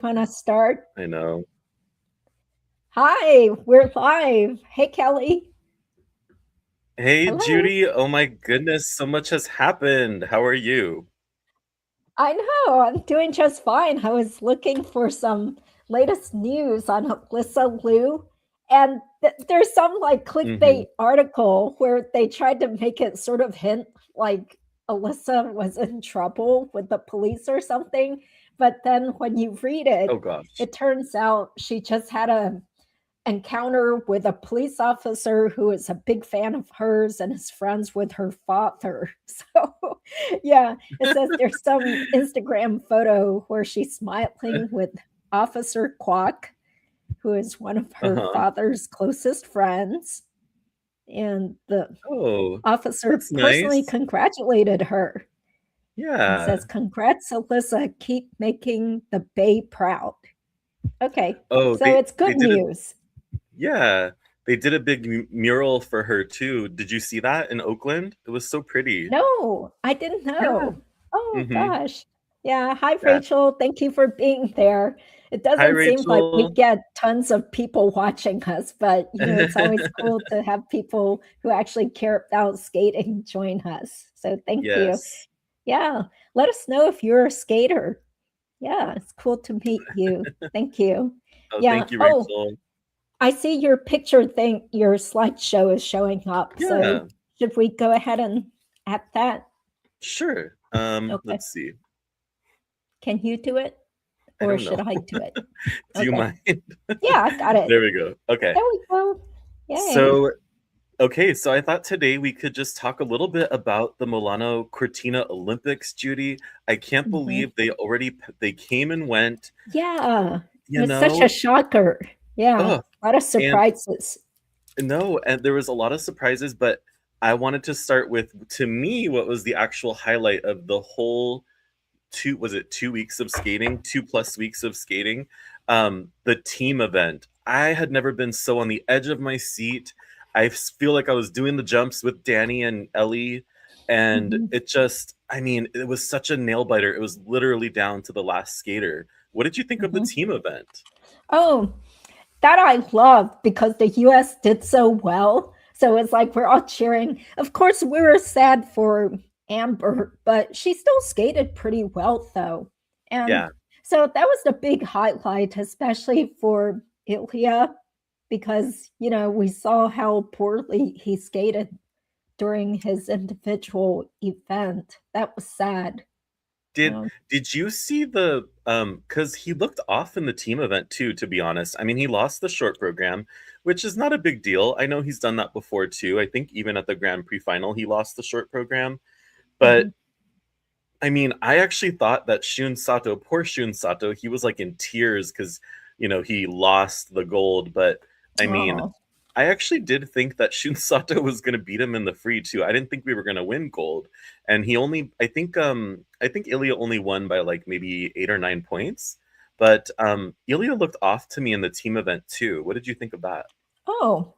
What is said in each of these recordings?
Gonna start. I know. Hi, we're live. Hey, Kelly. Hey, Hello. Judy. Oh my goodness, so much has happened. How are you? I know, I'm doing just fine. I was looking for some latest news on Alysa Liu, and there's some like Mm-hmm. clickbait article where they tried to make it sort of hint like Alyssa was in trouble with the police or something. But then when you read it, Oh gosh. it turns out she just had a encounter with a police officer who is a big fan of hers and is friends with her father. So, yeah, it says there's some Instagram photo where she's smiling with Officer Kwok, who is one of her Uh-huh. father's closest friends. And the Oh, officer that's personally nice. congratulated her and Yeah. says, "Congrats, Alyssa. Keep making the Bay proud." Okay, Oh, so it's they good did a news. yeah. They did a big mural for her too. Did you see that in Oakland? It was so pretty. No, I didn't Yeah. know. Oh Mm-hmm. gosh. Yeah. Hi, Yeah. Rachel. Thank you for being there. It Hi, doesn't seem like we Rachel. get tons of people watching us, but it's always cool to have people who actually care about skating join us. So thank you. Yes. Yeah. Let us know if you're a skater. Yeah, it's cool to meet you. Thank you. Oh, Yeah. thank you, Oh, Rachel. I see your picture thing, your slideshow is showing up. So Yeah, should we go ahead and add that? sure. Okay. Let's see. Can you do it I or don't should know. I do it? Do you Okay. mind? Yeah, I got it. There we go. Okay. There we go. Yay. So, okay, so I thought today we could just talk a little bit about the Milano Cortina Olympics, Judy. I can't Mhm. believe they came and went, Yeah. It you was such a know. shocker. Yeah. Oh, A lot of and surprises. no, and there was a lot of surprises, but I wanted to start with, to me, what was the actual highlight of the whole was it 2 weeks of skating, 2+ weeks of skating, the team event. I had never been so on the edge of my seat. Feel like I was doing the jumps with Danny and Ellie, and Mhm. it just, I mean, it was such a nail biter. It was literally down to the last skater. What did you think of the Mhm. team event? Oh, that I love because the US did so well. So it's like we're all cheering. Of course, we were sad for Amber, but she still skated pretty well, though. And Yeah. so that was the big highlight, especially for Ilya, because, we saw how poorly he skated during his individual event. That was sad. Did Um, did you see the cuz he looked off in the team event too, to be honest. I mean, he lost the short program, which is not a big deal. I know he's done that before too. I think even at the Grand Prix final he lost the short program. But mhm. I mean, I actually thought that Shun Sato, poor Shun Sato, he was like in tears cuz he lost the gold, but I mean, Oh, I actually did think that Shun Sato was going to beat him in the free too. I didn't think we were going to win gold, and he only, I think Ilya only won by like maybe 8 or 9 points. But Ilya looked off to me in the team event too. What did you think of that? oh,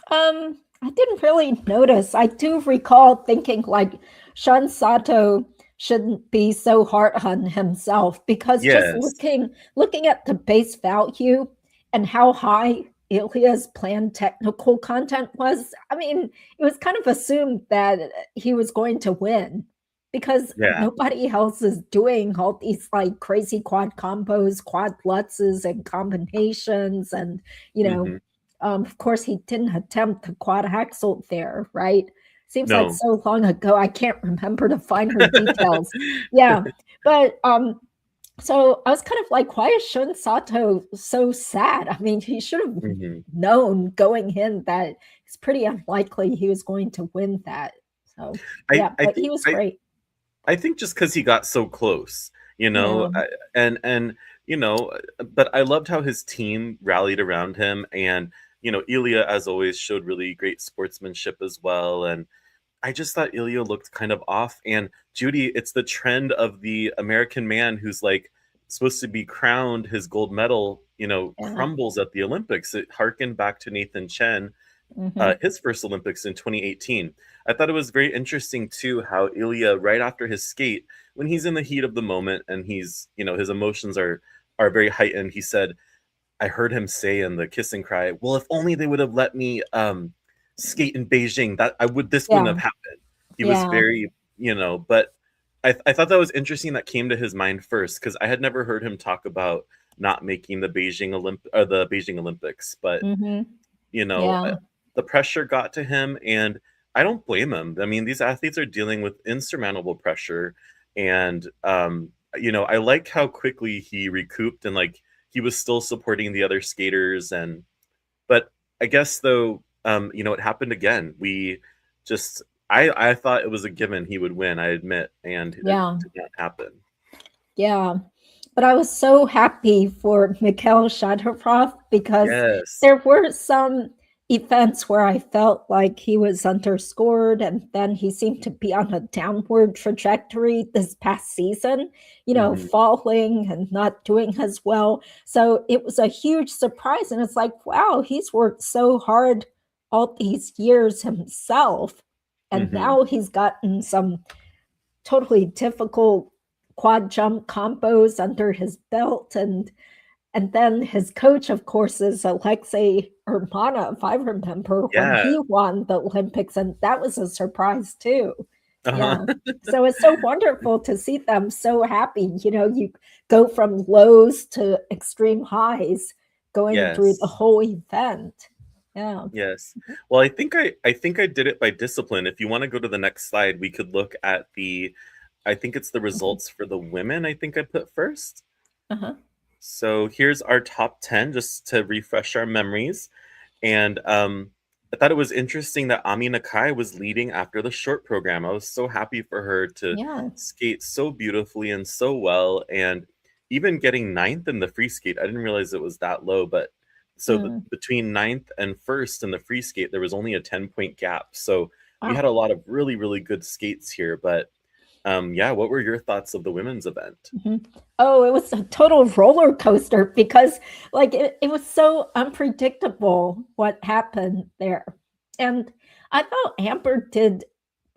I didn't really notice. I do recall thinking like Shun Sato shouldn't be so hard on himself because just Yes. looking at the base value and how high Ilya's planned technical content was, I mean, it was kind of assumed that he was going to win because Yeah. nobody else is doing all these like crazy quad combos, quad lutzes, and combinations, and you know Hmm. of course, he didn't attempt the quad axel there, right? Seems like No. so long ago. I can't remember the finer details. Yeah, but so I was kind of like, why is Shun Sato so sad? I mean, he should have Hmm. known going in that it's pretty unlikely he was going to win that. So I yeah, I but think he was I great. I think just because he got so close, Yeah. and but I loved how his team rallied around him, and Ilya, as always, showed really great sportsmanship as well, and I just thought Ilya looked kind of off. And Judy, it's the trend of the American man who's like supposed to be crowned his gold medal, Yeah. crumbles at the Olympics. It harkened back to Nathan Chen, Hmm. his first Olympics in 2018. I thought it was very interesting too how Ilya, right after his skate, when he's in the heat of the moment and he's, his emotions are are very heightened. He said, I heard him say in the Kiss and Cry, well, if only they would have let me skate in Beijing, this wouldn't Yeah. have happened. He was Yeah. very, but I thought that was interesting that came to his mind first, because I had never heard him talk about not making the Beijing Olympics, but Hmm. uh, Yeah. the pressure got to him, and I don't blame him. I mean, these athletes are dealing with insurmountable pressure, and I like how quickly he recouped, and like he was still supporting the other skaters. But I guess though, it happened again. I thought it was a given he would win, I admit, and it Yeah. did not happen. Yeah. But I was so happy for Mikhail Shadarov because Yes. there were some events where I felt like he was underscored, and then he seemed to be on a downward trajectory this past season, Mhm. falling and not doing as well. So it was a huge surprise. And it's like, wow, he's worked so hard all these years himself. And Mhm. now he's gotten some totally difficult quad jump combos under his belt. And then his coach, of course, is Alexei Urmanov, if I remember, when Yeah. he won the Olympics, and that was a surprise too. Uh-huh. Yeah. So it's so wonderful to see them so happy. You go from lows to extreme highs going through the Yes. whole event. Yeah. Yes. Well, I think I did it by discipline. If you want to go to the next slide, we could look at I think it's the results for the women, I think I put first. Uh-huh. So here's our top 10, just to refresh our memories. And I thought it was interesting that Ami Nakai was leading after the short program. I was so happy for her to Yeah. skate so beautifully and so well. And even getting ninth in the free skate, I didn't realize it was that low. But so between ninth and first in the free skate, there was only a 10-point gap. So we Wow. had a lot of really, really good skates here. But yeah, what were your thoughts of the women's event? Oh, it was a total roller coaster because like it was so unpredictable what happened there. And I thought Amber did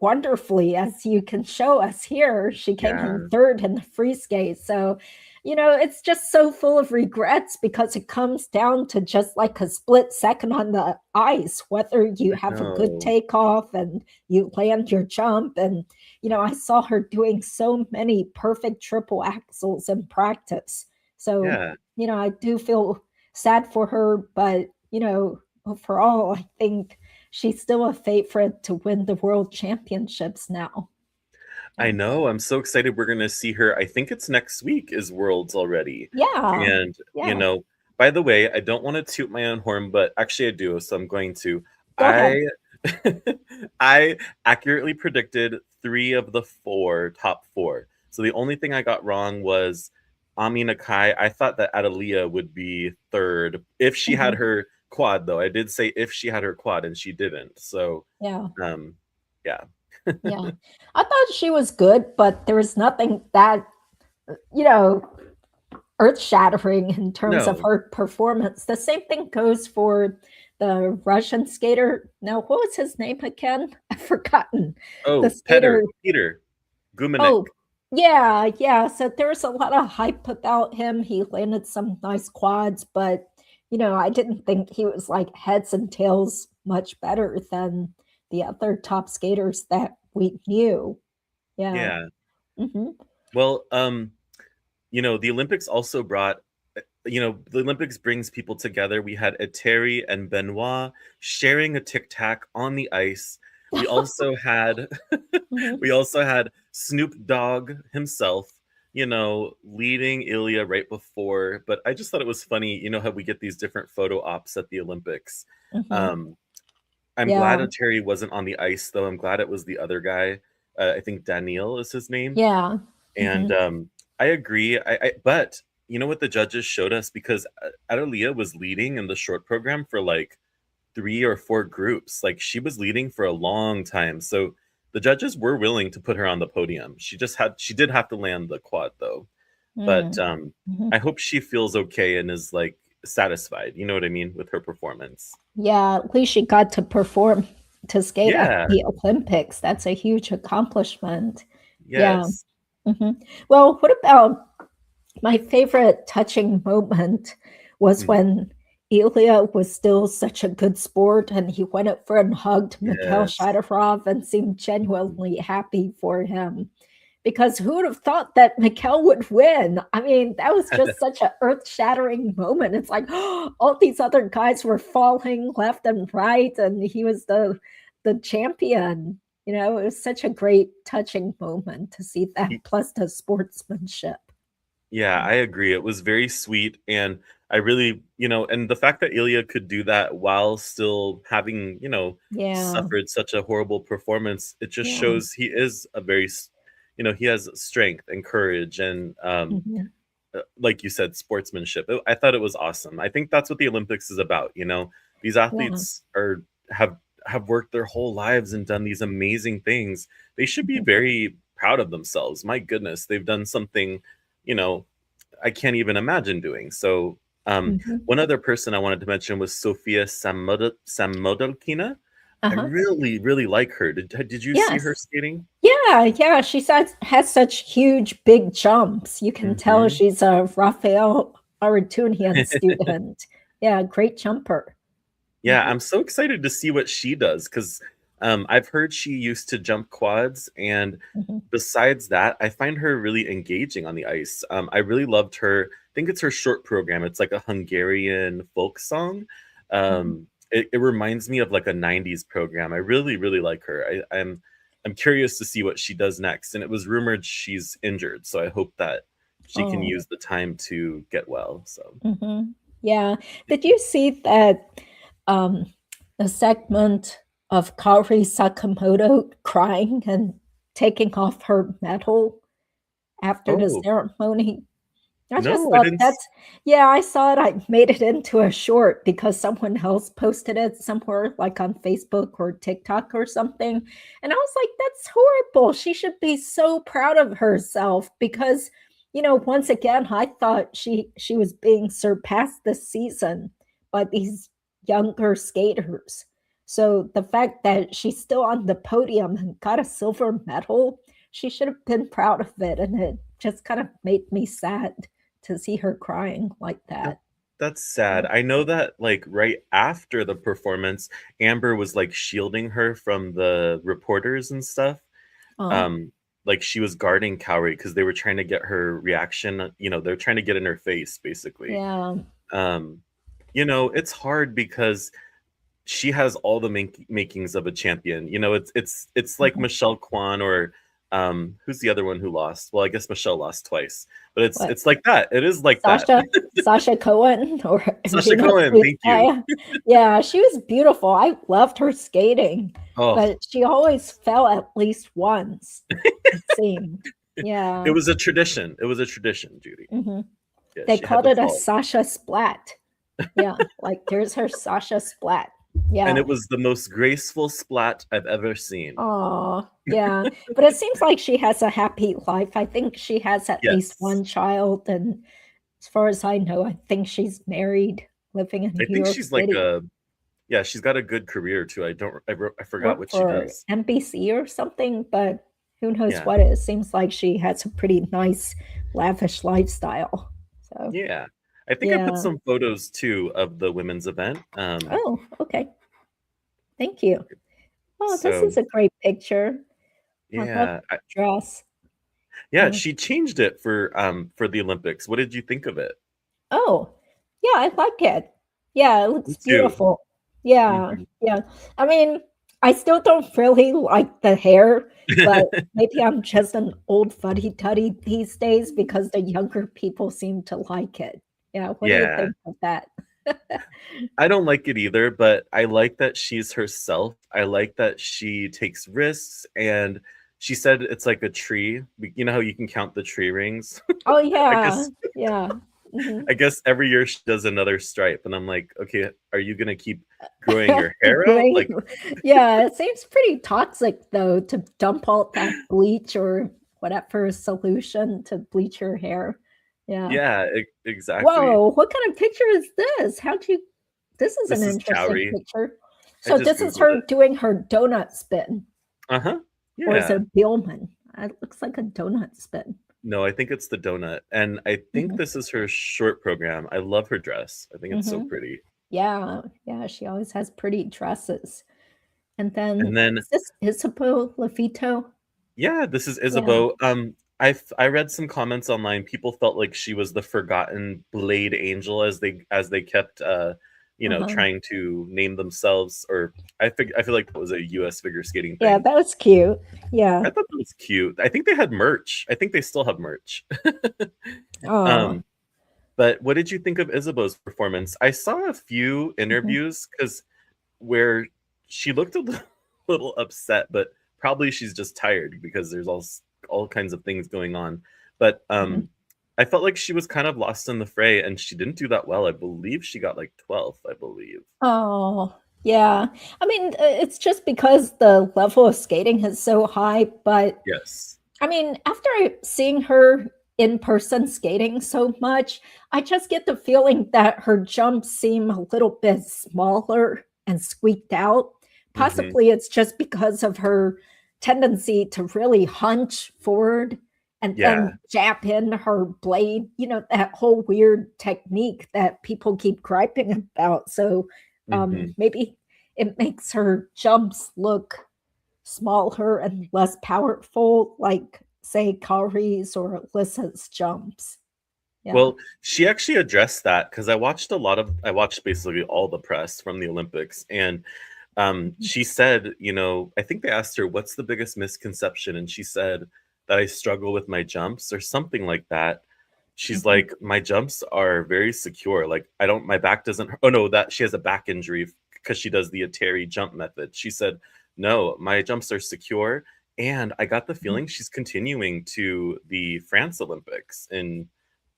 wonderfully, as you can show us here. She came Yeah. in third in the free skate. So, it's just so full of regrets because it comes down to just like a split second on the ice, whether you have a good takeoff and you land your jump. And, I saw her doing so many perfect triple axels in practice. So, Yeah. I do feel sad for her, but, overall, I think she's still a favorite to win the world championships now. I know. I'm so excited. We're going to see her. I think it's next week is Worlds already. Yeah. And, Yeah. by the way, I don't want to toot my own horn, but actually I do. So I'm going to. Go ahead. I accurately predicted 3 of the 4 top 4. So the only thing I got wrong was Ami Nakai. I thought that Adelia would be third if she had her quad, though. I did say if she had her quad, and she didn't. So Yeah. yeah. Yeah. I thought she was good, but there was nothing that, earth-shattering in terms of No. her performance. The same thing goes for the Russian skater. Now, what was his name again? I've forgotten. Oh, The skater. Peter Gumanek. Oh, yeah, yeah. So there was a lot of hype about him. He landed some nice quads, but I didn't think he was like heads and tails much better than the other top skaters that we knew. Yeah. Yeah. Hmm. Well, the Olympics also brought, the Olympics brings people together. We had Eteri and Benoit sharing a tic tac on the ice. We also had, we also had Snoop Dogg himself, leading Ilia right before. But I just thought it was funny, how we get these different photo ops at the Olympics. I'm glad Eteri wasn't on the ice, though. I'm glad it was the other guy. I think Daniel is his name. Yeah. And I agree. But you know what the judges showed us, because Adelia was leading in the short program for like 3 or 4 groups. Like she was leading for a long time. So the judges were willing to put her on the podium. She did have to land the quad though. But I hope she feels okay and is like satisfied, you know what I mean, with her performance. Yeah, at least she got to perform, to skate at Yeah. the Olympics. That's a huge accomplishment. Yes. Yeah. Well, what about My favorite touching moment was Mhm. when Ilia was still such a good sport and he went up for and hugged Mikhail Yes. Shadorov and seemed genuinely happy for him. Because who would have thought that Mikhail would win? I mean, that was just such an earth-shattering moment. It's like all these other guys were falling left and right, and he was the champion. You know, it was such a great, touching moment to see that, plus the sportsmanship. Yeah, I agree. It was very sweet, and I really, and the fact that Ilya could do that while still having, Yeah, suffered such a horrible performance, it just yeah. shows he is a very, he has strength and courage and, Mhm. like you said, sportsmanship. I thought it was awesome. I think that's what the Olympics is about. These Yeah. athletes have worked their whole lives and done these amazing things. They should be Mhm. very proud of themselves. My goodness, they've done something, you know, I can't even imagine doing. So, Mhm. one other person I wanted to mention was Sofia Samodolkina. I Uh-huh. really, really like her. Did you see her Yes. skating? Yeah, yeah, she has such huge, big jumps. You can tell Hmm. she's a Raphael Aratunian student. Yeah, great jumper. Yeah, Mhm, I'm so excited to see what she does because I've heard she used to jump quads, and mhm, besides that, I find her really engaging on the ice. I really loved her. I think it's her short program. It's like a Hungarian folk song. mhm. It reminds me of like a '90s program. I really, really like her. I'm curious to see what she does next. And it was rumored she's injured, so I hope that she can Oh, use the time to get well. So. mhm. Yeah. Did you see that um, a segment of Kaori Sakamoto crying and taking off her medal after the Oh ceremony? I just no, I thought didn't. that's yeah, I saw it. I made it into a short because someone else posted it somewhere, like on Facebook or TikTok or something. And I was like, that's horrible. She should be so proud of herself because, once again, I thought she was being surpassed this season by these younger skaters. So the fact that she's still on the podium and got a silver medal, she should have been proud of it. And it just kind of made me sad to see her crying like That that. that's sad. I know that, like, right after the performance, Amber was, like, shielding her from the reporters and stuff. Oh, Um, like, she was guarding Kaori because they were trying to get her reaction, they're trying to get in her face, basically. yeah. Um, it's hard because she has all the makings of a champion. It's like Mhm. Michelle Kwan or who's the other one who lost? Well, I guess Michelle lost twice, but it's What? it's like that. It is like that. Sasha Cohen or Sasha Irina Cohen, thank you. Slutskaya. Yeah, she was beautiful. I loved her skating, Oh, but she always fell at least once, it seemed. it Yeah. was a tradition. It was a tradition, Judy. Mhm. Yeah, They she had called to it a fall. Sasha splat. Yeah, like there's her Sasha splat. And Yeah. it was the most graceful splat I've ever seen. Oh, yeah. But it seems like she has a happy life. I think she has at least Yes. one child, and as far as I know, I think she's married, living in I New think York she's like City. yeah, she's got a good career too. I forgot Work what she for does. NBC or something, but who knows Yeah. what it seems like she has a pretty nice, lavish lifestyle. So, Yeah. I think I put yeah. some photos too of the women's event. Oh, okay. Thank you. Oh, this So is a great picture. I love yeah, the dress. yeah, Yeah. she changed it for the Olympics. What did you think of it? Oh, yeah, I like it. Yeah, it Me looks too. beautiful. Yeah, Mhm. yeah. I mean, I still don't really like the hair, but maybe I'm just an old fuddy-duddy these days because the younger people seem to like it. Yeah, what do you Yeah. think of that? I don't like it either, but I like that she's herself. I like that she takes risks, and she said it's like a tree. You know how you can count the tree rings? Oh, I yeah. guess Yeah. Mhm. I guess every year she does another stripe, and I'm like, "Okay, are you gonna keep growing your hair out?" Great. Like, Yeah, it seems pretty toxic though to dump all that bleach or whatever solution to bleach your hair. Yeah. yeah, exactly. Whoa, what kind of picture is this? How'd you this is an This is interesting Kaori. picture. I So just this is Googled her it. doing her donut spin, Uh-huh. or is Yeah. it Bielman? It looks like a donut spin. No, I think it's the donut. And I think this is her short program. I love her dress. I think it's so Mm-hmm. pretty. Yeah, yeah, she always has pretty dresses. And then And then is this Isabeau Levito? yeah, this is Yeah. Isabeau. I read some comments online. People felt like she was the forgotten Blade Angel as they kept Uh-huh. trying to name themselves. Or I feel like that was a US figure skating Yeah, thing. that was cute. Yeah. I thought that was cute. I think they had merch. I think they still have merch. Oh. um but what did you think of Isabeau's performance? I saw a few Mhm. interviews because where she looked a little upset, but probably she's just tired because there's all kinds of things going on. But Mhm. I felt like she was kind of lost in the fray, and she didn't do that well. I believe she got like 12th, I believe. Oh, yeah. I mean, it's just because the level of skating is so high, but Yes. I mean, after seeing her in person skating so much, I just get the feeling that her jumps seem a little bit smaller and squeaked out. Hmm. Possibly it's just because of her tendency to really hunch forward and Yeah. then jab in her blade, that whole weird technique that people keep griping about. So Hmm. maybe it makes her jumps look smaller and less powerful, like say Kaori's or Alyssa's jumps. Yeah. Well, she actually addressed that because I watched basically all the press from the Olympics, and she said, I think they asked her, what's the biggest misconception? And she said that I struggle with my jumps or something like that. She's Mhm. like, my jumps are very secure. Like, my back doesn't, oh no, that she has a back injury because she does the Atari jump method. She said, no, my jumps are secure. And I got the Mhm. feeling she's continuing to the France Olympics in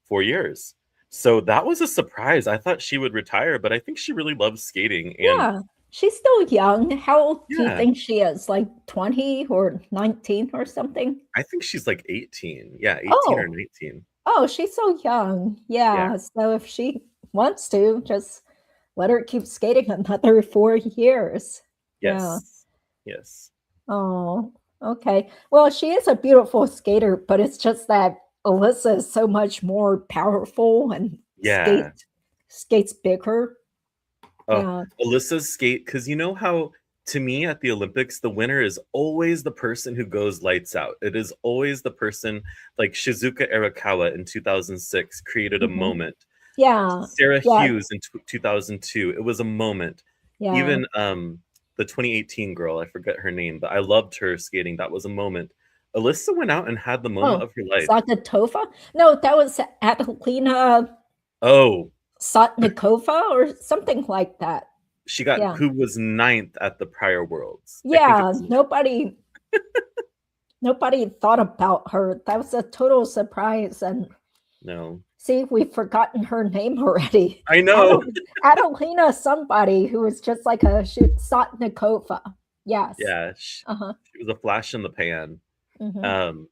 4 years. So that was a surprise. I thought she would retire, but I think she really loves skating. And Yeah. She's still young. How old do you yeah, think she is? Like 20 or 19 or something? I think she's like 18. Yeah, 18 or Oh, 19. oh, she's so young. Yeah. Yeah. So if she wants to, just let her keep skating another 4 years. Yeah. Yes. Yes. Oh, okay. Well, she is a beautiful skater, but it's just that Alyssa is so much more powerful and Yeah. skates bigger. Oh, Yeah. Alyssa's skate, because you know how to me at the Olympics, the winner is always the person who goes lights out. It is always the person like Shizuka Arakawa in 2006 created a Mhm. moment. Yeah. Sarah Yeah. Hughes in 2002, it was a moment. Yeah. Even the 2018 girl, I forget her name, but I loved her skating. That was a moment. Alyssa went out and had the moment Oh, of her life. Zagatova? No, that was Adelina Oh, Sotnikova or something like that. she got Yeah. who was ninth at the prior worlds. I think it Yeah. was Nobody thought about her. That was a total surprise. And no. see, we've forgotten her name already. I know. Adelina somebody who was just like a Sotnikova. Yes. Yeah, Uh-huh. she was a flash in the pan. Hmm. Um,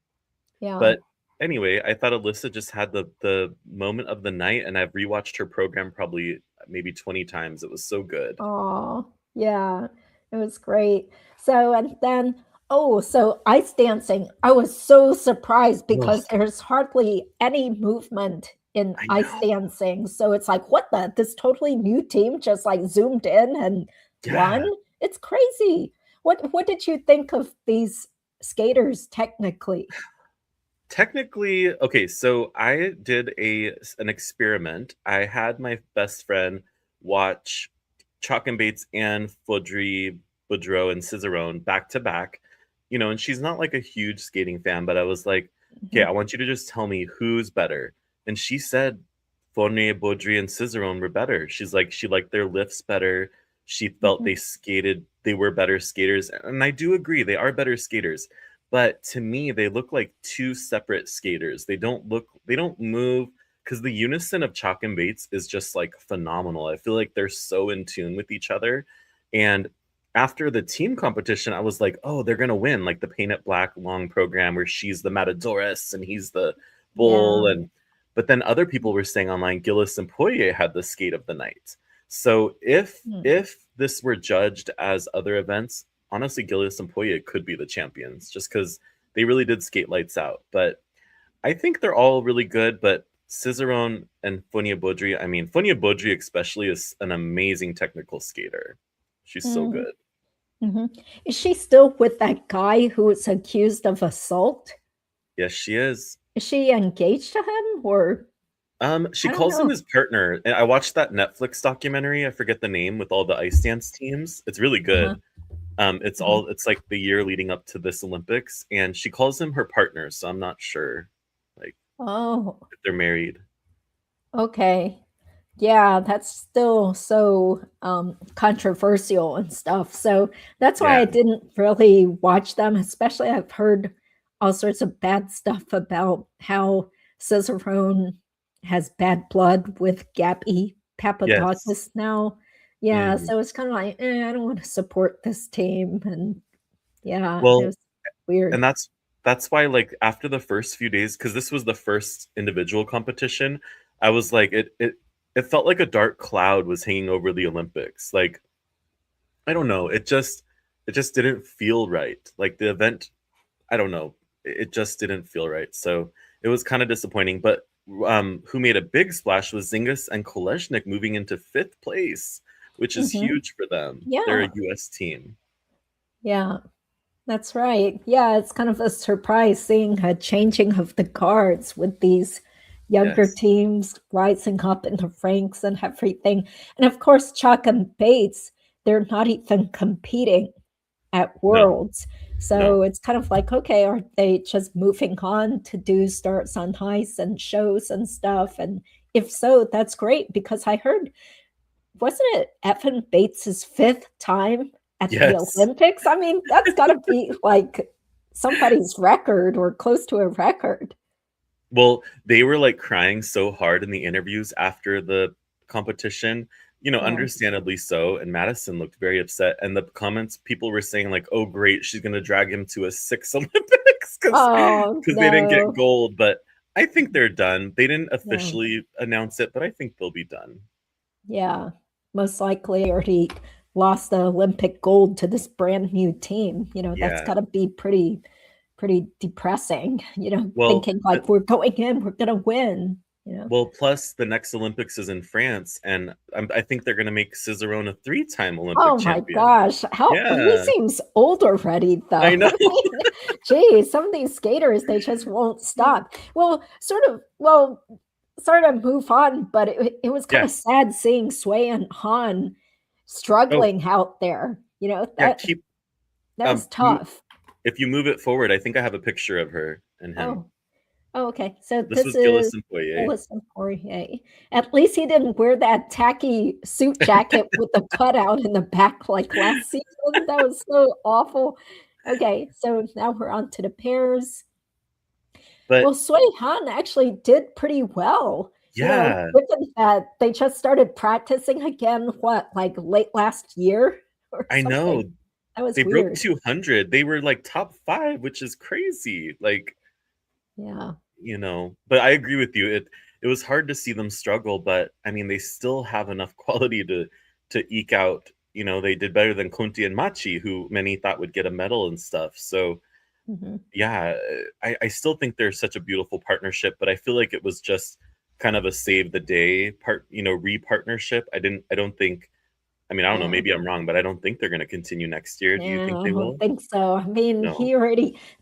Yeah. but anyway, I thought Alyssa just had the moment of the night, and I've rewatched her program probably maybe 20 times. It was so good. Oh, yeah. It was great. So, and then, oh, so ice dancing. I was so surprised Ugh, because there's hardly any movement in I ice know. dancing. So it's like, what the? This totally new team just like zoomed in and won? Yeah. It's crazy. What did you think of these skaters technically? Technically, okay, so I did an experiment. I had my best friend watch Chalk and Bates and Fodry, Boudreau, and Cicerone back to back. And she's not like a huge skating fan, but I was like, okay, Mhm. I want you to just tell me who's better. And she said Fournier, Baudry, and Cicerone were better. She's like, she liked their lifts better. She felt Mhm. they were better skaters. And I do agree, they are better skaters, but to me they look like two separate skaters. They don't move, because the unison of Chalk and Bates is just like phenomenal. I feel like they're so in tune with each other. And after the team competition, I was like, oh, they're gonna win, like the Paint It Black long program where she's the Matadoress and he's the bull. Yeah. And but then other people were saying online Gillis and Poirier had the skate of the night. So Hmm. if this were judged as other events, honestly, Gillius and Poirier could be the champions just because they really did skate lights out. But I think they're all really good, but Cicerone and Fonia Bodri, I mean, Fonia Bodri especially is an amazing technical skater. She's so Mm, good. mhm. Is she still with that guy who was accused of assault? Yes, she is. Is she engaged to him, or She I don't calls him know? his partner. And I watched that Netflix documentary. I forget the name with all the ice dance teams. It's really Uh-huh. good. Uh-huh. It's like the year leading up to this Olympics, and she calls him her partner. So I'm not sure, like, Oh, if they're married. okay. Yeah, that's still so controversial and stuff. So that's why Yeah. I didn't really watch them, especially I've heard all sorts of bad stuff about how Cicerone has bad blood with Gabby Yes. Papadakis now. Yeah, Mhm. so it's kind of like, I don't want to support this team. And yeah, it Well, was weird. and that's why, like, after the first few days, because this was the first individual competition, I was like, it felt like a dark cloud was hanging over the Olympics. Like, I don't know, it just didn't feel right. Like the event, I don't know, it just didn't feel right. So it was kind of disappointing. But who made a big splash was Zingis and Kolesnik moving into fifth place, which is Hmm. huge for them. They're Yeah, a U.S. team. yeah. That's right. Yeah, it's kind of a surprise seeing a changing of the guards with these younger Yes. teams rising up in the ranks and everything. And of course, Chock and Bates, they're not even competing at No. Worlds. No. So it's kind of like, okay, are they just moving on to do starts on ice and shows and stuff? And if so, that's great because I heard, wasn't it Evan Bates's fifth time at the Yes. Olympics? I mean, that's got to be like somebody's record or close to a record. Well, they were like crying so hard in the interviews after the competition, Yeah. understandably so. And Madison looked very upset. And the comments people were saying, like, oh, great, she's going to drag him to a sixth Olympics Oh, because they didn't get no. gold. But I think they're done. They didn't Yeah. officially announce it, but I think they'll be done. Yeah. Most likely already lost the Olympic gold to this brand new team. That's Yeah. got to be pretty depressing, Well, thinking like we're going in, we're going to win. plus the next Olympics is in France, and I think they're going to make Cicerone a three-time Olympic Oh my champion. gosh, how he Yeah, seems old already though. I know. I mean, geez, some of these skaters they just won't stop. Sort of move on, but it was kind Yeah. of sad seeing Sway and Han Oh, struggling out there. yeah. That was Mo tough. if you move it forward, I think I have a picture of her and him. Oh, oh, okay. So This this was Gilles is and Poirier. Alyssa Poirier. At least he didn't wear that tacky suit jacket with the cutout in the back like last season. That was so awful. Okay, so now we're on to the pairs. Well, But Sui Han actually did pretty well. yeah, Given that they just started practicing again, what, like late last year or I know. something? That was They broke weird. 200. They were like top 5, which is crazy. Like, Yeah. but I agree with you. It was hard to see them struggle, but I mean, they still have enough quality to eke out. They did better than Conti and Machi, who many thought would get a medal and stuff. So Hmm. yeah, I still think they're such a beautiful partnership, but I feel like it was just kind of a save the day re-partnership. I don't think, I mean, I don't know, Yeah. maybe I'm wrong, but I don't think they're going to continue next year. Do you Yeah, think I they don't will? think so. I mean, No.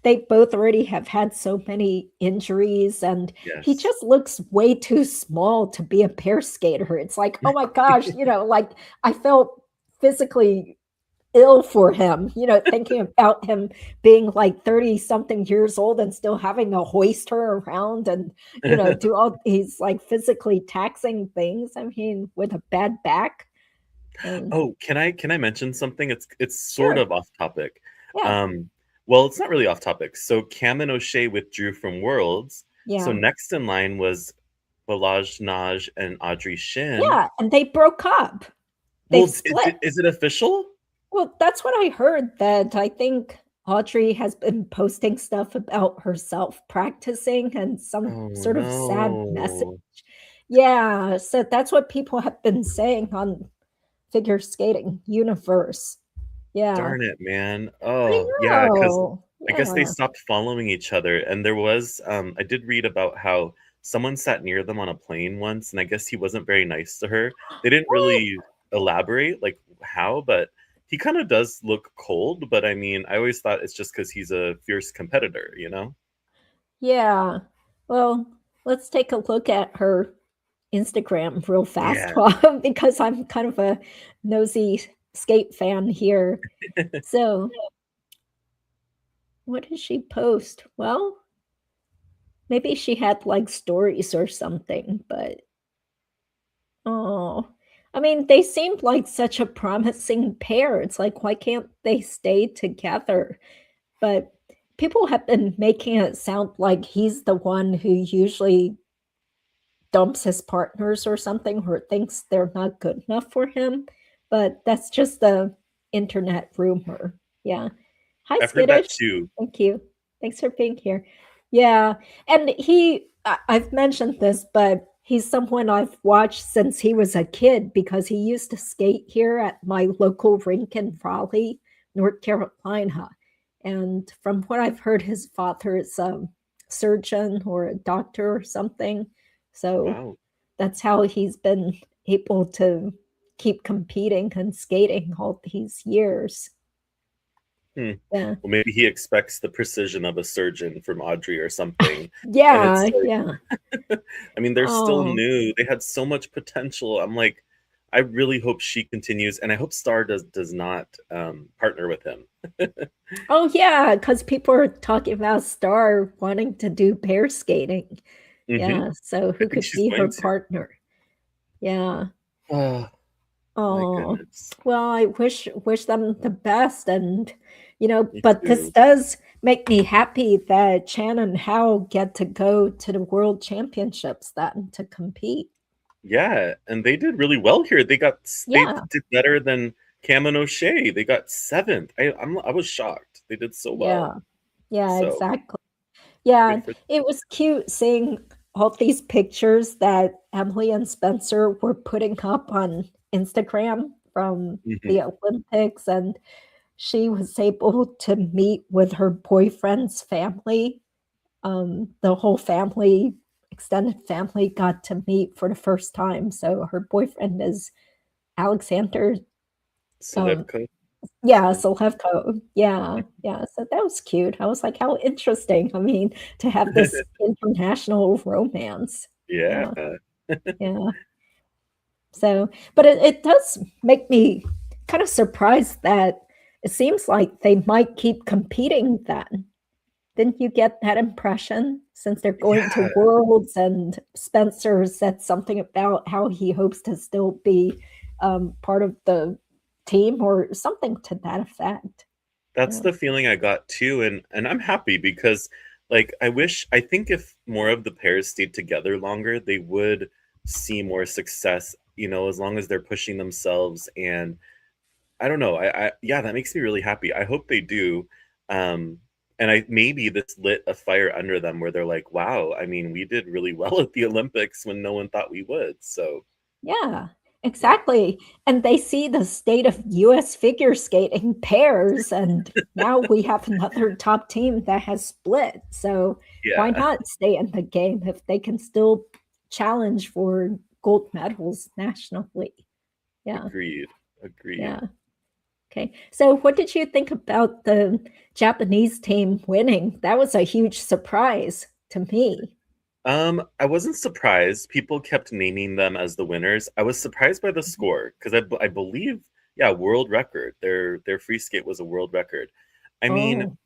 they both already have had so many injuries, and he Yes. just looks way too small to be a pair skater. It's like, oh my gosh, like I felt physically ill for him, thinking about him being like 30 something years old and still having to hoist her around and, do all these like physically taxing things. I mean, with a bad back. And Oh, can I mention something? It's sort sure. of off topic. Yeah. Um, well, it's not really off topic. So Cam and O'Shea withdrew from Worlds. So Yeah. next in line was Balaj Naj and Audrey Shin. Yeah. And they broke up. They've Well, split. is it official? Well, that's what I heard, that I think Audrey has been posting stuff about herself practicing and some Oh sort of sad message. no. Yeah, so that's what people have been saying on Figure Skating Universe. Yeah. Darn it, man. I Oh, yeah, because know. I guess they Yeah. stopped following each other. And there was, I did read about how someone sat near them on a plane once, and I guess he wasn't very nice to her. They didn't What? really elaborate like how, but he kind of does look cold. But I mean, I always thought it's just because he's a fierce competitor, you know? Yeah. Well, let's take a look at her Instagram real fast Yeah. because I'm kind of a nosy skate fan here. So, what did she post? Well, maybe she had like stories or something, but oh, I mean, they seemed like such a promising pair. It's like, why can't they stay together? But people have been making it sound like he's the one who usually dumps his partners or something or thinks they're not good enough for him. But that's just the internet rumor. Yeah. Hi, I've heard that Skittish. too. Thank you. Thanks for being here. Yeah. And I've mentioned this, but he's someone I've watched since he was a kid because he used to skate here at my local rink in Raleigh, North Carolina. And from what I've heard, his father is a surgeon or a doctor or something. So Wow. that's how he's been able to keep competing and skating all these years. Hmm. Yeah. Well, maybe he expects the precision of a surgeon from Audrey or something. And Yeah. it's like, Yeah. I mean, they're still Oh, new. They had so much potential. I'm like, I really hope she continues, and I hope Star does not partner with him. oh yeah, because people are talking about Star wanting to do pair skating. Hmm. Yeah, so I who think could she's be her going to. partner? Yeah. Oh my Oh, goodness. well, I wish them the best, and Me but this too. does make me happy that Chan and Howe get to go to the World Championships then to compete. Yeah, and they did really well here. They Yeah, did better than Cam and O'Shea. They got seventh. I was shocked. They did so well. yeah, yeah, So exactly. Yeah, good for. it was cute seeing all these pictures that Emily and Spencer were putting up on Instagram from Mhm. the Olympics, and she was able to meet with her boyfriend's family. The whole family, extended family, got to meet for the first time. So her boyfriend is Alexander. Um, Solevko. yeah, Solevko. Yeah, yeah. So that was cute. I was like, how interesting. I mean, to have this international romance. Yeah. Yeah, yeah. So, but it does make me kind of surprised that it seems like they might keep competing then. Didn't you get that impression since they're going to Yeah. Worlds and Spencer said something about how he hopes to still be part of the team or something to that effect? That's Yeah. the feeling I got too, and I'm happy because like I think if more of the pairs stayed together longer, they would see more success, as long as they're pushing themselves. And I don't know. Yeah, that makes me really happy. I hope they do. Um, and I maybe this lit a fire under them where they're like, wow, I mean, we did really well at the Olympics when no one thought we would. So Yeah, yeah. exactly. And they see the state of US figure skating pairs, and now we have another top team that has split. So why Yeah. not stay in the game if they can still challenge for gold medals nationally? Yeah, Agreed. Agreed. yeah. Okay. So what did you think about the Japanese team winning? That was a huge surprise to me. I wasn't surprised. People kept naming them as the winners. I was surprised by the Mhm. score because I believe, yeah, world record. Their free skate was a world record. I mean, Oh.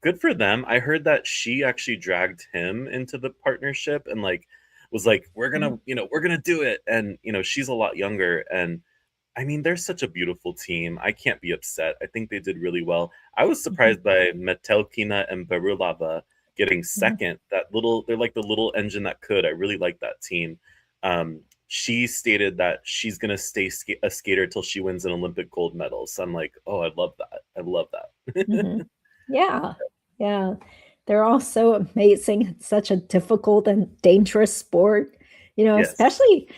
good for them. I heard that she actually dragged him into the partnership and like was like, Mhm. we're gonna do it. And she's a lot younger. And I mean, they're such a beautiful team. I can't be upset. I think they did really well. I was Mhm. surprised by Metelkina and Barulava getting Mhm. second. They're like the little engine that could. I really like that team. She stated that she's gonna stay a skater till she wins an Olympic gold medal. So I'm like, oh, I love that. I love that. Mhm. Yeah. Yeah. They're all so amazing. It's such a difficult and dangerous sport. Yes. Especially,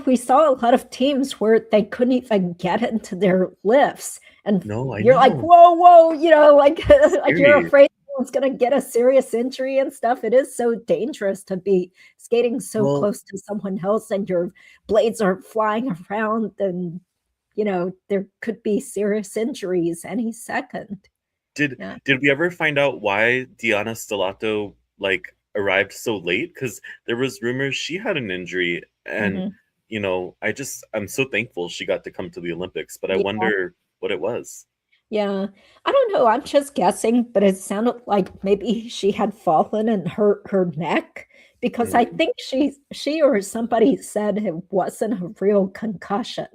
we saw a lot of teams where they couldn't even get into their lifts. And No, I you're like, know. whoa, whoa, like, like you're Scary. afraid someone's going to get a serious injury and stuff. It is so dangerous to be skating so close to someone else and your blades are flying around and, there could be serious injuries any second. Did we ever find out why Diana Stellato arrived so late? Because there was rumors she had an injury, and I'm so thankful she got to come to the Olympics, but I wonder what it was. Yeah, I don't know. I'm just guessing, but it sounded like maybe she had fallen and hurt her neck, because I think she or somebody said it wasn't a real concussion.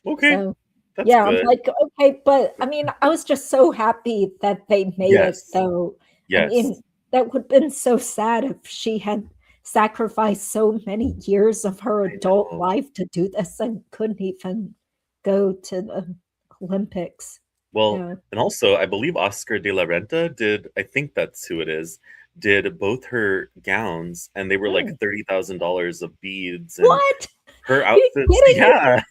Okay. So, that's yeah, good. I'm like, okay, but I mean, I was just so happy that they made it, though. Yes. I mean, that would have been so sad if she had sacrificed so many years of her adult life to do this and couldn't even go to the Olympics. Well, and also, I believe Oscar de la Renta did, I think that's who it is, did both her gowns, and they were like $30,000 of beads. And what? Her outfits, yeah.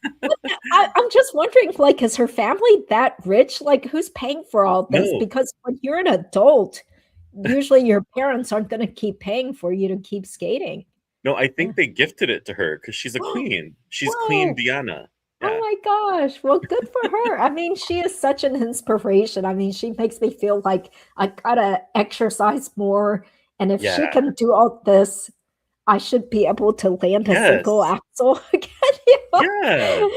I'm just wondering, is her family that rich? Who's paying for all this? No. Because when you're an adult, usually your parents aren't going to keep paying for you to keep skating. No, I think they gifted it to her because she's a queen. She's Queen Diana. Yeah. Oh my gosh. Well, good for her. I mean, she is such an inspiration. I mean, she makes me feel like I gotta exercise more. And if she can do all this, I should be able to land a single axel again.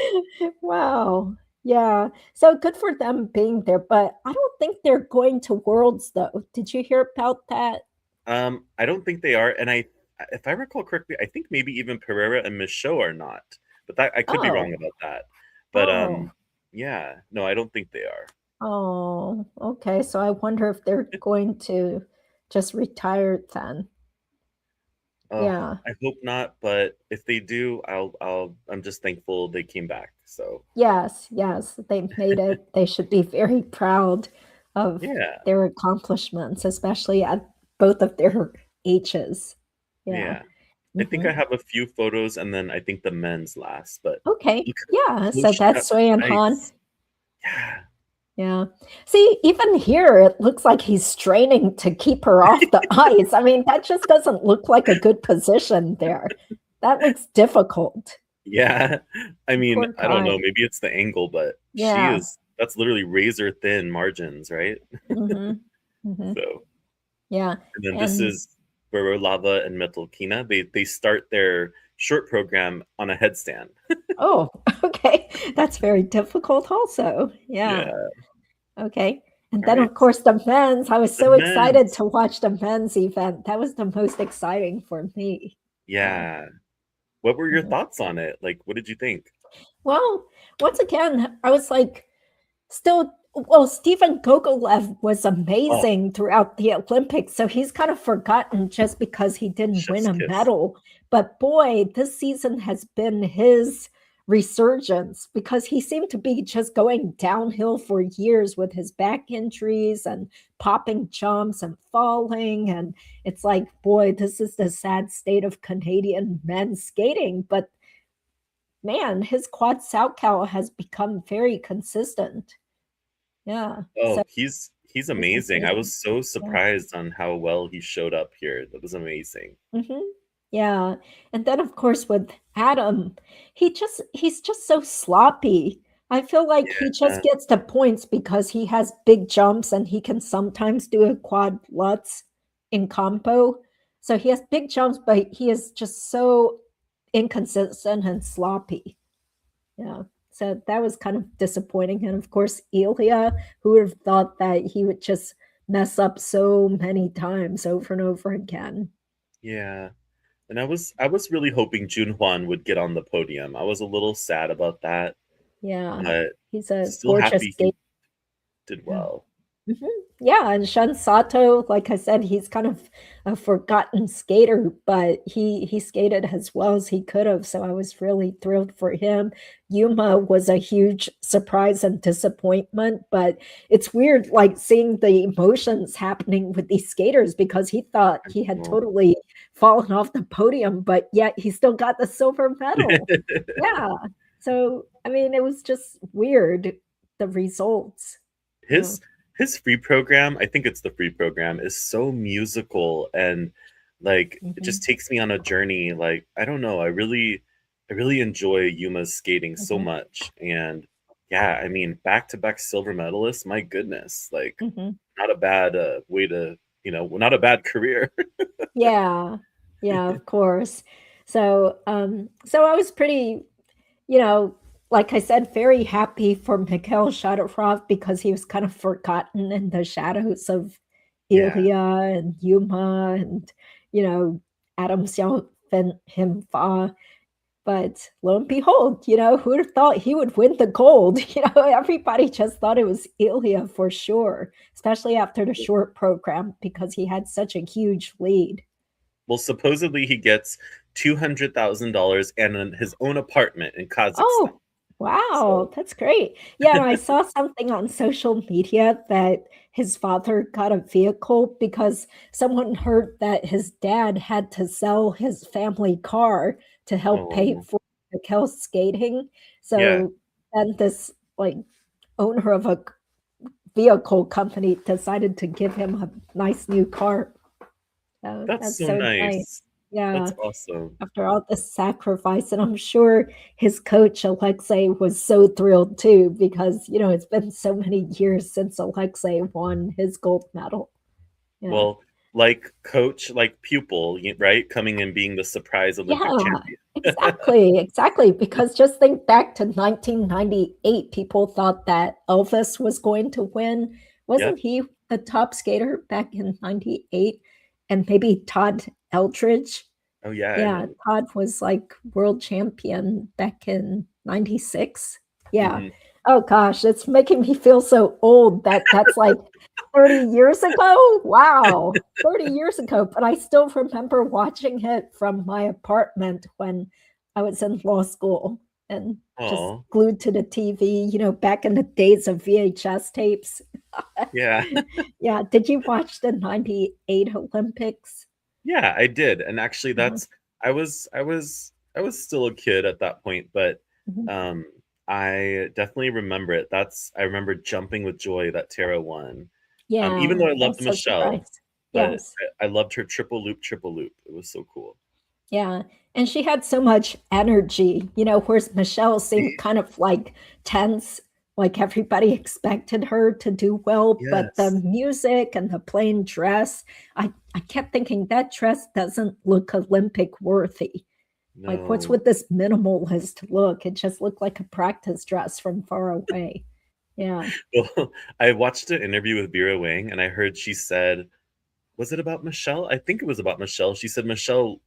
Wow. Yeah. So good for them being there. But I don't think they're going to Worlds, though. Did you hear about that? I don't think they are. And if I recall correctly, I think maybe even Pereira and Michaud are not. But I could be wrong about that. But yeah, no, I don't think they are. Oh, okay. So I wonder if they're going to just retire then. Yeah. I hope not, but if they do, I'm just thankful they came back. So yes, they made it. They should be very proud of their accomplishments, especially at both of their ages. Yeah. I think I have a few photos, and then I think the men's last. But okay, yeah. So that's Sui and Han. Yeah. See, even here, it looks like he's straining to keep her off the ice. I mean, that just doesn't look like a good position there. That looks difficult. Yeah. I mean, I don't know. Maybe it's the angle, but that's literally razor thin margins, right? So. Yeah. And then this is Lava and Metalkina. They start their short program on a headstand. Oh, okay. That's very difficult also. Yeah. Okay. And then, of course, the men's. I was so excited to watch the men's event. That was the most exciting for me. Yeah. What were your thoughts on it? What did you think? Well, once again, I was Stephen Gogolev was amazing throughout the Olympics. So he's kind of forgotten just because he didn't win a medal. But boy, this season has been his resurgence, because he seemed to be just going downhill for years with his back injuries and popping jumps and falling. And it's boy, this is the sad state of Canadian men's skating. But man, his quad Salchow has become very consistent. Yeah. Oh, so he's amazing. I was so surprised on how well he showed up here. That was amazing. Yeah. And then, of course, with Adam, he's just so sloppy. I feel like he just gets the points because he has big jumps and he can sometimes do a quad Lutz in combo. So he has big jumps, but he is just so inconsistent and sloppy. Yeah. So that was kind of disappointing. And of course, Ilia, who would have thought that he would just mess up so many times over and over again. Yeah. And I was really hoping Junhwan would get on the podium. I was a little sad about that. Yeah. But he's a still gorgeous happy skater. He did well. Yeah, and Shun Sato, like I said, he's kind of a forgotten skater, but he skated as well as he could have. So I was really thrilled for him. Yuma was a huge surprise and disappointment, but it's weird, seeing the emotions happening with these skaters, because he thought he had totally fallen off the podium, but yet he still got the silver medal. Yeah. So, I mean, it was just weird, the results. his free program, I think it's the free program, is so musical and like it just takes me on a journey. Like, I don't know, I really enjoy Yuma's skating so much. And yeah, I mean, back-to-back silver medalists, my goodness, like not a bad way to, not a bad career. Yeah, yeah, of course. So, so I was pretty, you know, like I said, very happy for Mikhail Shadorov because he was kind of forgotten in the shadows of Yeah. Ilia and Yuma and, Adam Xiao Him Fa. But lo and behold, who would have thought he would win the gold? Everybody just thought it was Ilia for sure, especially after the short program because he had such a huge lead. Well, supposedly he gets $200,000 and his own apartment in Kazakhstan. Oh, wow, that's great. Yeah, and I saw something on social media that his father got a vehicle because someone heard that his dad had to sell his family car to help pay for Mikhail's skating. So then this like owner of a vehicle company decided to give him a nice new car. So That's so nice. Yeah. That's awesome. After all the sacrifice. And I'm sure his coach, Alexei, was so thrilled too, because, it's been so many years since Alexei won his gold medal. Yeah. Well, like coach, like pupil, right? Coming and being the surprise Olympic champion. Exactly. Because just think back to 1998, people thought that Elvis was going to win. Wasn't he the top skater back in 98? And maybe Todd Eldridge. Oh, yeah. Yeah, Todd was like world champion back in 96. Yeah. Oh, gosh, it's making me feel so old that's like 30 years ago. Wow, 30 years ago. But I still remember watching it from my apartment when I was in law school and just glued to the TV, back in the days of VHS tapes. Yeah. Yeah. Did you watch the 98 Olympics? Yeah, I did. And actually I was still a kid at that point, but I definitely remember it. I remember jumping with joy that Tara won. Yeah. Even though I loved Michelle, but yes. I loved her triple loop. It was so cool. Yeah. And she had so much energy, whereas Michelle seemed kind of like tense, like everybody expected her to do well. Yes. But the music and the plain dress, I kept thinking that dress doesn't look Olympic worthy. No. Like, what's with this minimalist look? It just looked like a practice dress from far away. Yeah. Well, I watched an interview with Vera Wang and I heard she said, was it about Michelle? I think it was about Michelle. She said Michelle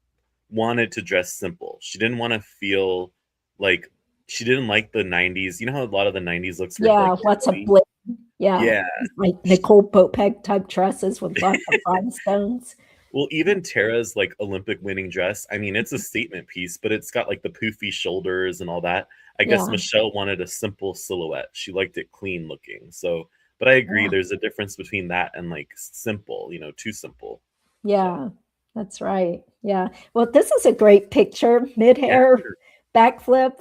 wanted to dress simple. She didn't want to feel like she didn't like the 90s. You know how a lot of the 90s looks were like lots of bling. Yeah. Like Nicole Popek type dresses with lots of rhinestones. Well, even Tara's like Olympic winning dress, I mean, it's a statement piece, but it's got like the poofy shoulders and all that. I guess Michelle wanted a simple silhouette. She liked it clean looking. So, but I agree, there's a difference between that and like simple, too simple. Yeah, that's right. Yeah. Well, this is a great picture, mid-air backflip.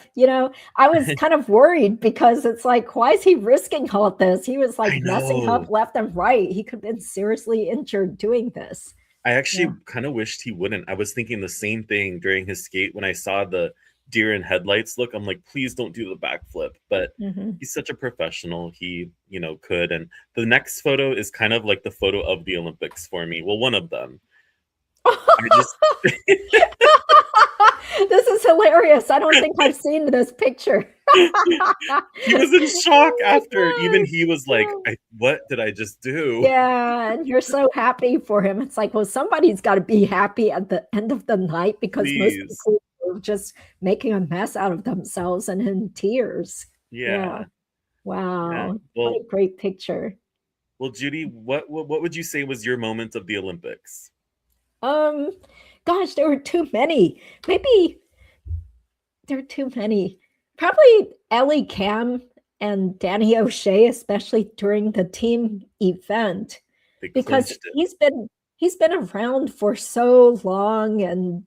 I was kind of worried because it's like, why is he risking all this? He was like messing up left and right. He could have been seriously injured doing this. I actually kind of wished he wouldn't. I was thinking the same thing during his skate when I saw the deer in headlights look. I'm like, please don't do the backflip. But he's such a professional. He, could. And the next photo is kind of like the photo of the Olympics for me. Well, one of them. This is hilarious. I don't think I've seen this picture. He was in shock after. Even he was like, what did I just do? Yeah, and you're so happy for him. It's like, well, somebody's got to be happy at the end of the night because most people are just making a mess out of themselves and in tears. Yeah. Wow. Yeah. Well, what a great picture. Well, Judy, what would you say was your moment of the Olympics? Gosh, there were too many. Maybe there are too many. Probably Ellie Cam and Danny O'Shea, especially during the team event, because he's been around for so long, and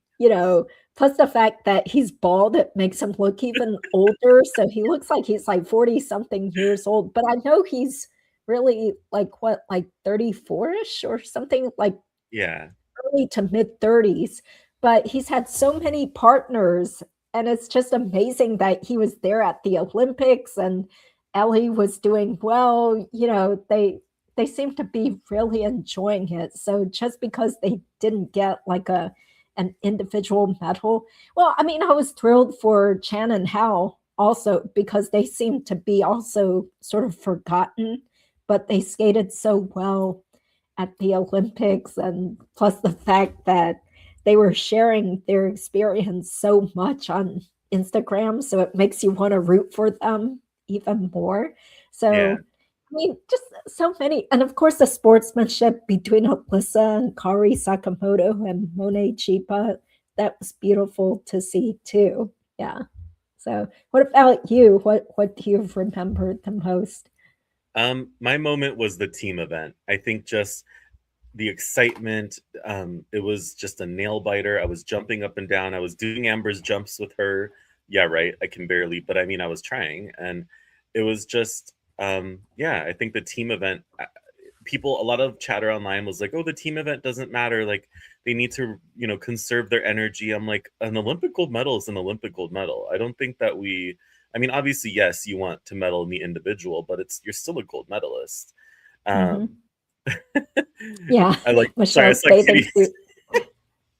plus the fact that he's bald, it makes him look even older. So he looks like he's like 40 something years old. But I know he's really like what, like 34ish or something, like Yeah. early to mid 30s, but he's had so many partners, and it's just amazing that he was there at the Olympics and Ellie was doing well. They seem to be really enjoying it. So just because they didn't get like an individual medal, well, I mean, I was thrilled for Chan and Howe also because they seem to be also sort of forgotten, but they skated so well at the Olympics, and plus the fact that they were sharing their experience so much on Instagram, so it makes you want to root for them even more. Yeah. So, I mean, just so many, and of course, the sportsmanship between Alysa and Kaori Sakamoto and Monet Chiba, that was beautiful to see too. Yeah. So, what about you? What do you remember the most? My moment was the team event. I think just the excitement. It was just a nail biter. I was jumping up and down. I was doing Amber's jumps with her. Yeah, right. I can barely, but I mean, I was trying, and it was just, yeah. I think the team event. People, a lot of chatter online was like, "Oh, the team event doesn't matter. Like, they need to, conserve their energy." I'm like, an Olympic gold medal is an Olympic gold medal. I don't think that we. I mean, obviously, yes, you want to medal in the individual, but you're still a gold medalist. Mm-hmm. Um, Yeah, sorry, I Michelle's saw bathing Kitty. suit.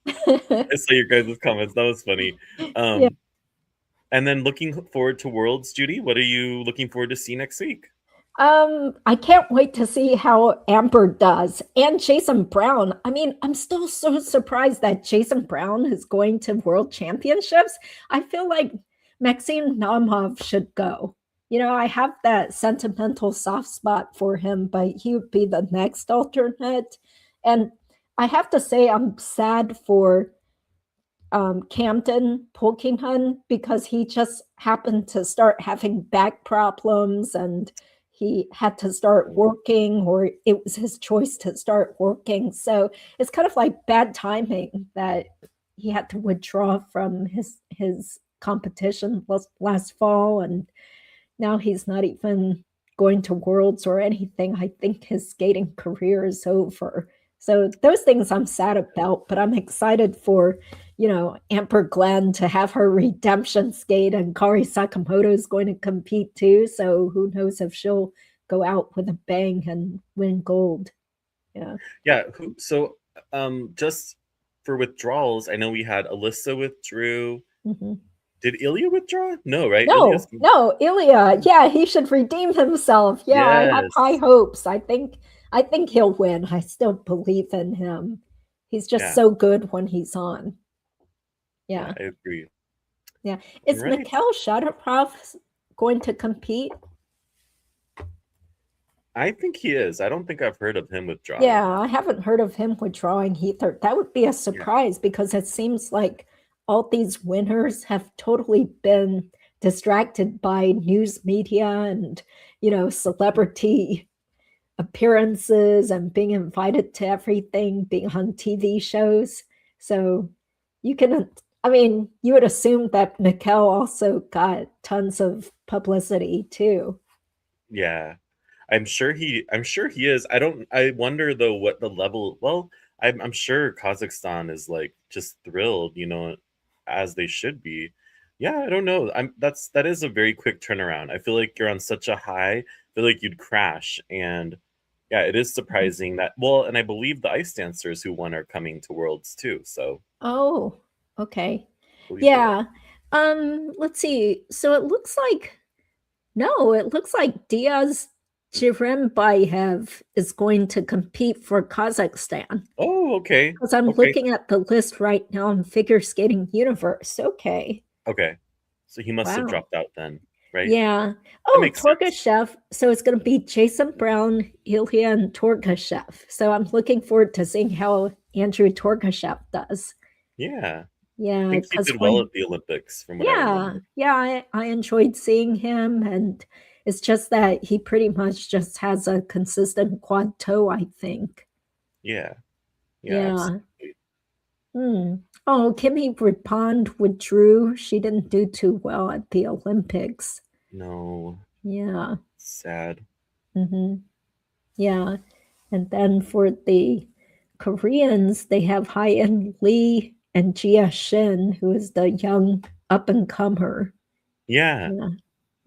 I saw your guys' comments. That was funny. Yeah. And then looking forward to Worlds, Judy. What are you looking forward to see next week? I can't wait to see how Amber does and Jason Brown. I mean, I'm still so surprised that Jason Brown is going to World Championships. I feel like Maxime Namov should go. I have that sentimental soft spot for him, but he would be the next alternate. And I have to say, I'm sad for Camden Polkinghun because he just happened to start having back problems and he had to start working, or it was his choice to start working. So it's kind of like bad timing that he had to withdraw from his competition last fall, and now he's not even going to Worlds or anything. I think his skating career is over. So those things I'm sad about, but I'm excited for, Amber Glenn to have her redemption skate, and Kaori Sakamoto is going to compete too. So who knows if she'll go out with a bang and win gold. Yeah. Yeah. So, just for withdrawals, I know we had Alyssa withdrew. Mm-hmm. Did Ilia withdraw? No, right? No, Ilia. Yeah, he should redeem himself. Yeah, I have high Yes. hopes. I think he'll win. I still believe in him. He's just Yeah. so good when he's on. Yeah, Yeah. I agree. Yeah. All Is right. Mikhail Shadarov going to compete? I think he is. I don't think I've heard of him withdrawing. Yeah, I haven't heard of him withdrawing either. That would be a Yeah. surprise because it seems like all these winners have totally been distracted by news media and, celebrity appearances and being invited to everything, being on TV shows. So you would assume that Mikkel also got tons of publicity too. Yeah. I'm sure he is. I wonder though what the level. Well, I'm sure Kazakhstan is like just thrilled, as they should be. Yeah, I don't know. That is a very quick turnaround. I feel like you're on such a high. I feel like you'd crash, and yeah, it is surprising that. Well, and I believe the ice dancers who won are coming to Worlds too. So Oh, okay. I believe they are. Yeah. Let's see. So it looks like no, it looks like Diaz Jirembayev is going to compete for Kazakhstan. Oh, okay. Because I'm Okay. looking at the list right now on Figure Skating Universe. Okay. Okay. So he must have Wow. dropped out then, right? Yeah. That Oh, makes sense. Torgashev. So it's going to be Jason Brown, Ilya, and Torgashev. So I'm looking forward to seeing how Andrew Torgashev does. Yeah. I Yeah, think he because did well at the Olympics from what I remember. I enjoyed seeing him, and it's just that he pretty much just has a consistent quad toe, I think. Yeah. Yeah, Yeah. absolutely. Oh, Kimmy Ripond withdrew. She didn't do too well at the Olympics. No. Yeah. Sad. hmm Yeah. And then for the Koreans, they have Hye-in Lee and Jia Shin, who is the young up-and-comer. Yeah. Yeah.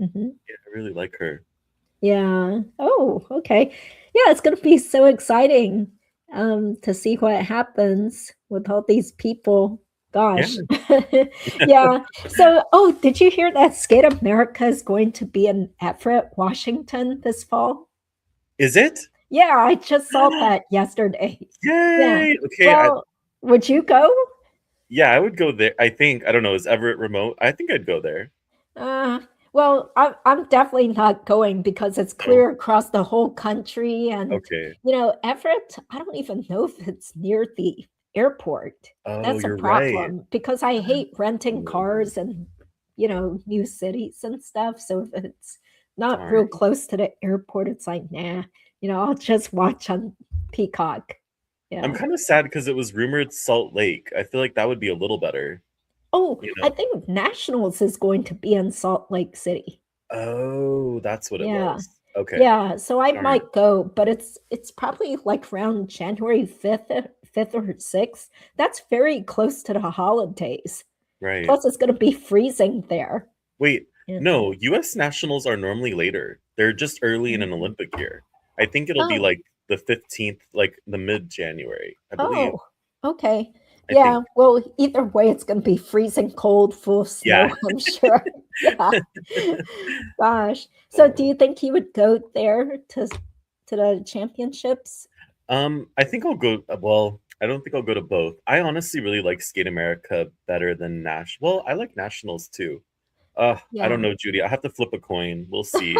Mhm. Yeah, I really like her. Yeah. Oh, okay. Yeah, it's gonna be so exciting, to see what happens with all these people. Yeah. Gosh. Yeah. So, oh, did you hear that Skate America is going to be in Everett, Washington this fall? Is it? Yeah, I just saw that yesterday. Yeah. Yay! Okay, Well, would you go? yeah, I would go there. I think, I don't know, is Everett remote? I think I'd go there. Uh, well, I'm definitely not going because it's Oh, clear across the whole country, and okay. Everett, I don't even know if it's near the airport. Oh, That's a you're right. problem because I hate renting Oh, cars and new cities and stuff. So if it's not darn. real close to the airport, it's like, nah, I'll just watch on Peacock. I'm Yeah. kind of sad because it was rumored Salt Lake. I feel like that would be a little better, Oh, you I know? think Nationals is going to be in Salt Lake City. Oh, that's what it Yeah. was. Okay. Yeah, so I Darn. might go, but it's probably like around January 5th or 6th. That's very close to the holidays. Right. Plus it's going to be freezing there. Wait, Yeah. no, US Nationals are normally later. They're just early in an Olympic year. I think it'll be Oh, like the 15th, like the mid-January, I believe. oh, okay. I think. Yeah, well, either way, it's going to be freezing cold, full of Yeah. snow, I'm sure. Yeah. Gosh. So do Oh. you think you would go there to the championships? I think I'll go. Well, I don't think I'll go to both. I honestly really like Skate America better than Nash. Well, I like Nationals too. I don't Yeah. know, Judy. I have to flip a coin. We'll see.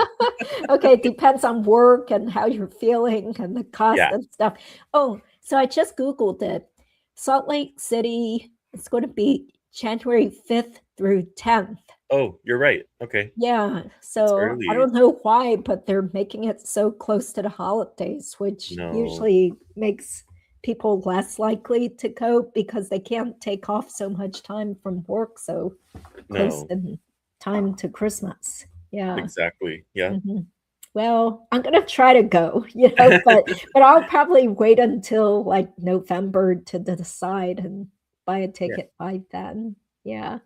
Okay, it depends on work and how you're feeling and the cost Yeah. and stuff. Oh, so I just Googled it. Salt Lake City is going to be January 5th through 10th. Oh, you're right. Okay, Yeah, it's so I early. don't know why, but they're making it so close to the holidays, which No, usually makes people less likely to go because they can't take off so much time from work so close no, in time to Christmas. Yeah. exactly. Yeah, Mhm. Well, I'm gonna try to go, but I'll probably wait until like November to decide and buy a yeah. ticket by then. Yeah.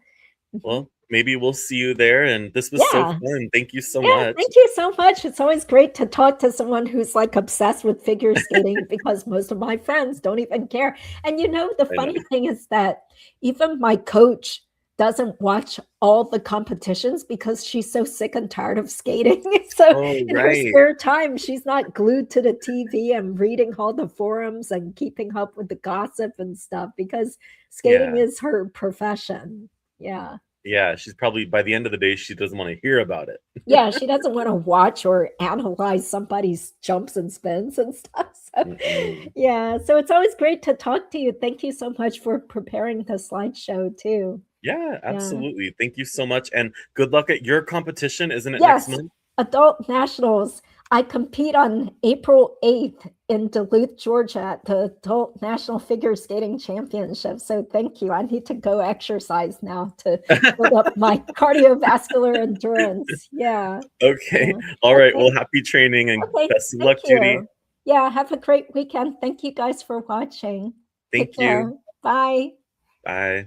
Mhm. Well, maybe we'll see you there. And this was so Yeah. fun. Thank you so Yeah, much. thank you so much. It's always great to talk to someone who's like obsessed with figure skating because most of my friends don't even care. And the I know. funny thing is that even my coach doesn't watch all the competitions because she's so sick and tired of skating. So Oh, in her right. spare time, she's not glued to the TV and reading all the forums and keeping up with the gossip and stuff because skating Yeah. is her profession. Yeah. Yeah. She's probably, by the end of the day, she doesn't want to hear about it. Yeah, she doesn't wanna watch or analyze somebody's jumps and spins and stuff, so Mm-mm. yeah, so it's always great to talk to you. Thank you so much for preparing the slideshow too. Yeah, Yeah. absolutely. Thank you so much. And good luck at your competition. Isn't it next Yes, month? adult nationals. I compete on April 8th in Duluth, Georgia at the Adult National Figure Skating Championship, so thank you. I need to go exercise now to build up my cardiovascular endurance. Yeah, Okay. yeah. All right. Okay. Well, happy training and Okay, best of thank luck, Judy. you. Yeah, have a great weekend. Thank you guys for watching. Take Thank you. care. Bye. Bye.